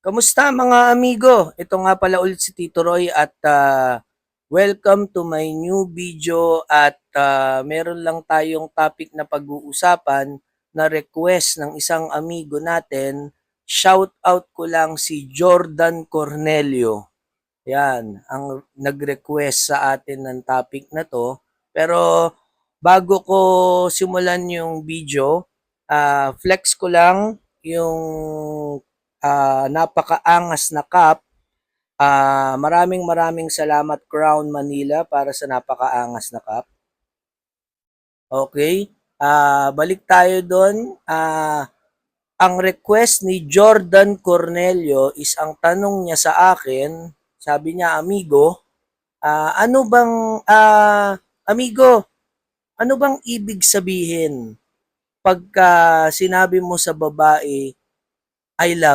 Kamusta mga amigo? Ito nga pala ulit si Tito Roy at welcome to my new video at meron lang tayong topic na pag-uusapan na request ng isang amigo natin. Shout out ko lang si Jordan Cornelio. Yan, ang nag-request sa atin ng topic na to. Pero bago ko simulan yung video, flex ko lang yung napakaangas na cup. Maraming maraming salamat Crown Manila para sa napakaangas na cup. Okay, balik tayo doon. Ang request ni Jordan Cornelio is ang tanong niya sa akin, sabi niya, ano bang, amigo, ano bang ibig sabihin pagka sinabi mo sa babae, I love